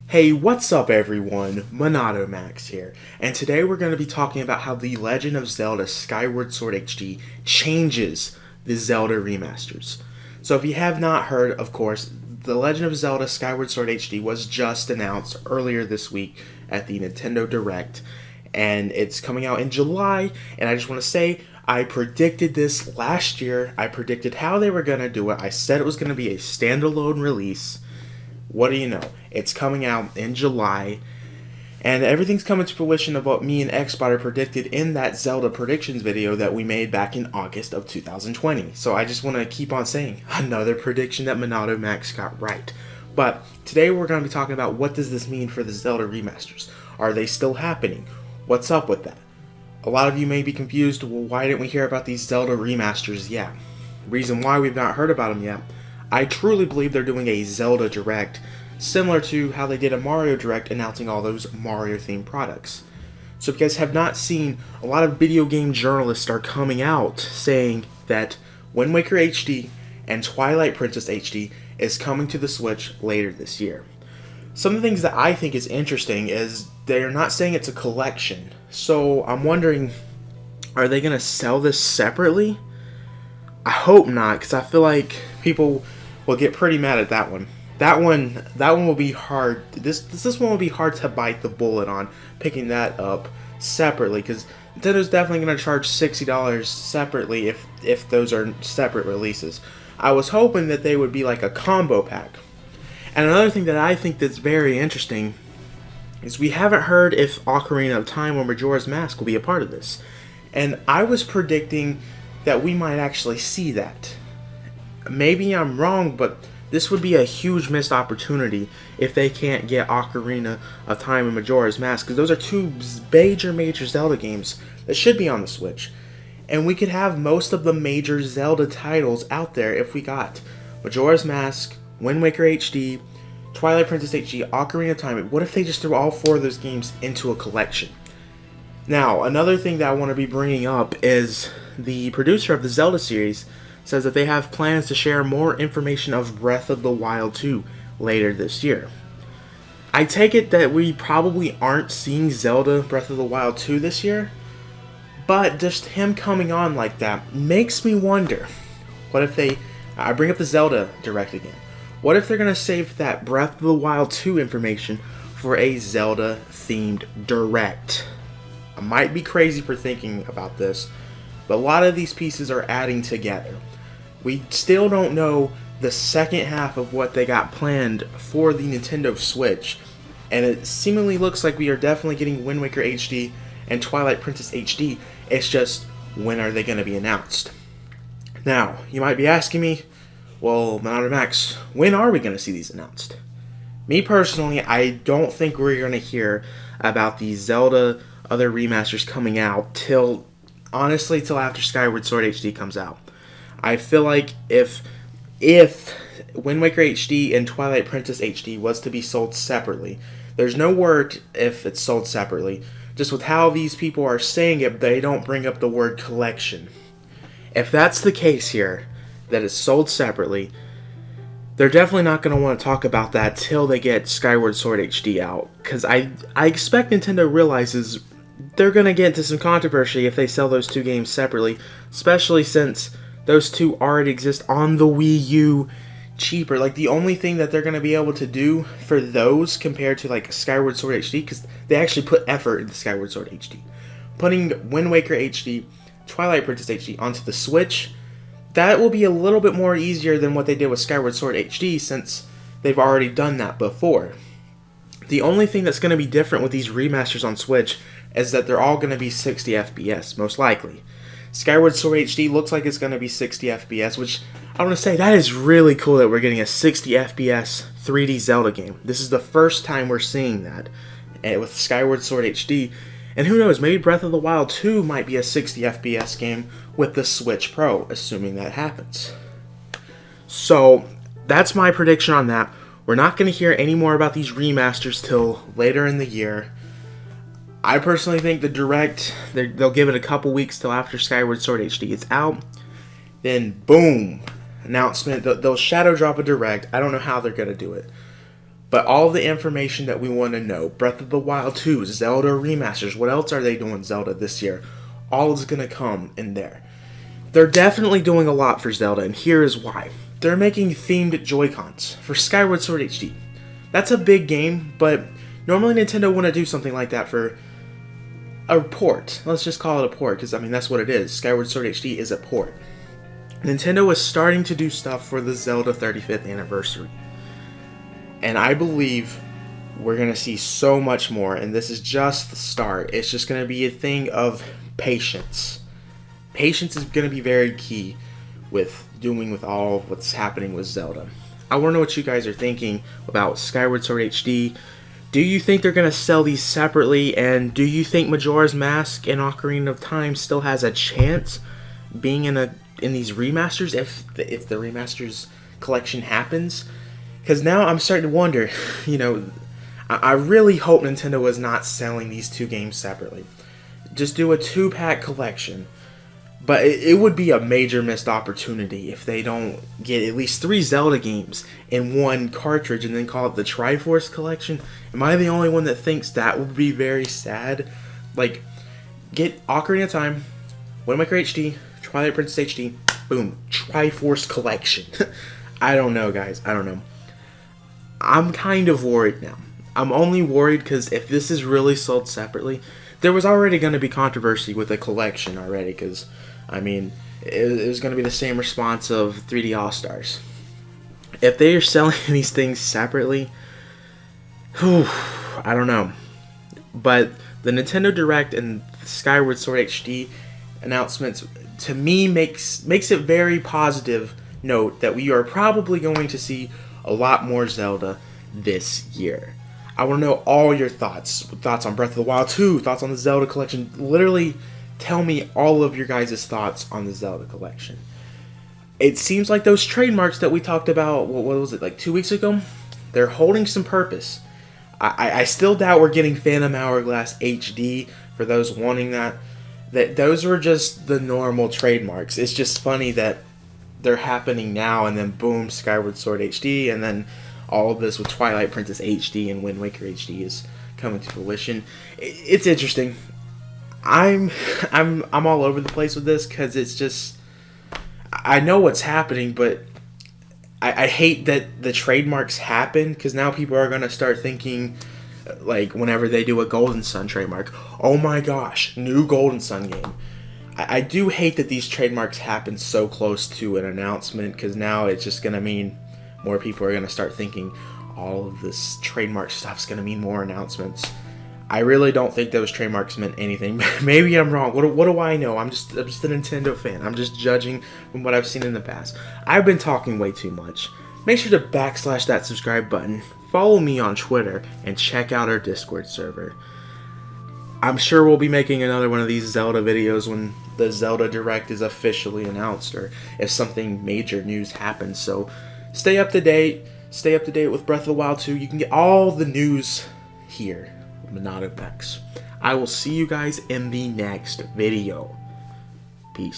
Hey, what's up everyone? MonadoMax here, and today we're going to be talking about how The Legend of Zelda Skyward Sword HD changes the Zelda remasters. So if you have not heard, of course, The Legend of Zelda Skyward Sword HD was just announced earlier this week at the Nintendo Direct, and it's coming out in July, and I just want to say, I predicted this last year. I predicted how they were going to do it. I said it was going to be a standalone release. What do you know? It's coming out in July, and everything's coming to fruition of what me and Xbotter predicted in that Zelda predictions video that we made back in August of 2020. So I just want to keep on saying, another prediction that MonadoMax got right. But today we're going to be talking about what does this mean for the Zelda remasters? Are they still happening? What's up with that? A lot of you may be confused, well, why didn't we hear about these Zelda remasters yet? Reason why we've not heard about them yet, I truly believe they're doing a Zelda Direct, similar to how they did a Mario Direct announcing all those Mario-themed products. So if you guys have not seen, a lot of video game journalists are coming out saying that Wind Waker HD and Twilight Princess HD is coming to the Switch later this year. Some of the things that I think is interesting is they're not saying it's a collection. So I'm wondering, are they going to sell this separately? I hope not, because I feel like people will get pretty mad at that one. That one will be hard. This one will be hard to bite the bullet on, picking that up separately, because Nintendo's definitely going to charge $60 separately if those are separate releases. I was hoping that they would be like a combo pack. And another thing that I think that's very interesting is we haven't heard if Ocarina of Time or Majora's Mask will be a part of this. And I was predicting that we might actually see that. Maybe I'm wrong, but this would be a huge missed opportunity if they can't get Ocarina of Time and Majora's Mask, because those are two major Zelda games that should be on the Switch. And we could have most of the major Zelda titles out there if we got Majora's Mask, Wind Waker HD, Twilight Princess HD, Ocarina of Time. What if they just threw all four of those games into a collection? Now, another thing that I want to be bringing up is the producer of the Zelda series says that they have plans to share more information of Breath of the Wild 2 later this year. I take it that we probably aren't seeing Zelda Breath of the Wild 2 this year, but just him coming on like that makes me wonder, what if I bring up the Zelda Direct again, what if they're going to save that Breath of the Wild 2 information for a Zelda themed Direct? I might be crazy for thinking about this, but a lot of these pieces are adding together. We still don't know the second half of what they got planned for the Nintendo Switch, and it seemingly looks like we are definitely getting Wind Waker HD and Twilight Princess HD. It's just, when are they going to be announced? Now, you might be asking me, well, MonadoMax, when are we going to see these announced? Me personally, I don't think we're going to hear about the Zelda other remasters coming out till after Skyward Sword HD comes out. I feel like if Wind Waker HD and Twilight Princess HD was to be sold separately, there's no word if it's sold separately. Just with how these people are saying it, they don't bring up the word collection. If that's the case here, that it's sold separately, they're definitely not going to want to talk about that till they get Skyward Sword HD out. Because I expect Nintendo realizes they're going to get into some controversy if they sell those two games separately, especially since those two already exist on the Wii U cheaper. Like, the only thing that they're going to be able to do for those compared to like Skyward Sword HD, because they actually put effort into Skyward Sword HD, putting Wind Waker HD, Twilight Princess HD onto the Switch, that will be a little bit more easier than what they did with Skyward Sword HD, since they've already done that before. The only thing that's going to be different with these remasters on Switch is that they're all going to be 60 FPS, most likely. Skyward Sword HD looks like it's going to be 60 FPS, which I want to say, that is really cool that we're getting a 60 FPS 3D Zelda game. This is the first time we're seeing that with Skyward Sword HD. And who knows, maybe Breath of the Wild 2 might be a 60 FPS game with the Switch Pro, assuming that happens. So, that's my prediction on that. We're not going to hear any more about these remasters till later in the year. I personally think the Direct, they'll give it a couple weeks till after Skyward Sword HD is out. Then, boom, announcement. They'll shadow drop a Direct. I don't know how they're going to do it. But all the information that we want to know, Breath of the Wild 2, Zelda Remasters, what else are they doing Zelda this year? All is going to come in there. They're definitely doing a lot for Zelda, and here is why. They're making themed Joy-Cons for Skyward Sword HD. That's a big game, but normally Nintendo wouldn't do something like that for a port. Let's just call it a port, because I mean that's what it is. Skyward Sword HD is a port. Nintendo is starting to do stuff for the Zelda 35th anniversary. And I believe we're going to see so much more, and this is just the start. It's just going to be a thing of patience. Patience is going to be very key with all of what's happening with Zelda. I want to know what you guys are thinking about Skyward Sword HD. Do you think they're going to sell these separately, and do you think Majora's Mask and Ocarina of Time still has a chance being in these remasters if the remasters collection happens? Because now I'm starting to wonder, I really hope Nintendo is not selling these two games separately. Just do a 2-pack collection. But it would be a major missed opportunity if they don't get at least 3 Zelda games in one cartridge and then call it the Triforce Collection. Am I the only one that thinks that would be very sad? Like, get Ocarina of Time, Wind Waker HD, Twilight Princess HD, boom, Triforce Collection. I don't know, guys. I don't know. I'm kind of worried now. I'm only worried because if this is really sold separately, there was already going to be controversy with the collection already because, I mean, it was going to be the same response of 3D All-Stars. If they are selling these things separately, I don't know. But the Nintendo Direct and Skyward Sword HD announcements, to me, makes it very positive note that we are probably going to see a lot more Zelda this year. I want to know all your thoughts. Thoughts on Breath of the Wild 2, thoughts on the Zelda collection. Literally, tell me all of your guys' thoughts on the Zelda collection. It seems like those trademarks that we talked about, what was it, like 2 weeks ago? They're holding some purpose. I still doubt we're getting Phantom Hourglass HD for those wanting that. Those were just the normal trademarks. It's just funny that they're happening now, and then boom, Skyward Sword HD, and then all of this with Twilight Princess HD and Wind Waker HD is coming to fruition. It's interesting. I'm all over the place with this because it's just, I know what's happening, but I hate that the trademarks happen because now people are going to start thinking, like whenever they do a Golden Sun trademark, oh my gosh, new Golden Sun game. I do hate that these trademarks happen so close to an announcement because now it's just going to mean more people are going to start thinking all of this trademark stuff's going to mean more announcements. I really don't think those trademarks meant anything. Maybe I'm wrong. What do I know? I'm just a Nintendo fan. I'm just judging from what I've seen in the past. I've been talking way too much. Make sure to backslash that subscribe button. Follow me on Twitter and check out our Discord server. I'm sure we'll be making another one of these Zelda videos when the Zelda Direct is officially announced or if something major news happens. So stay up to date. Stay up to date with Breath of the Wild 2. You can get all the news here with MonadoMax. I will see you guys in the next video. Peace.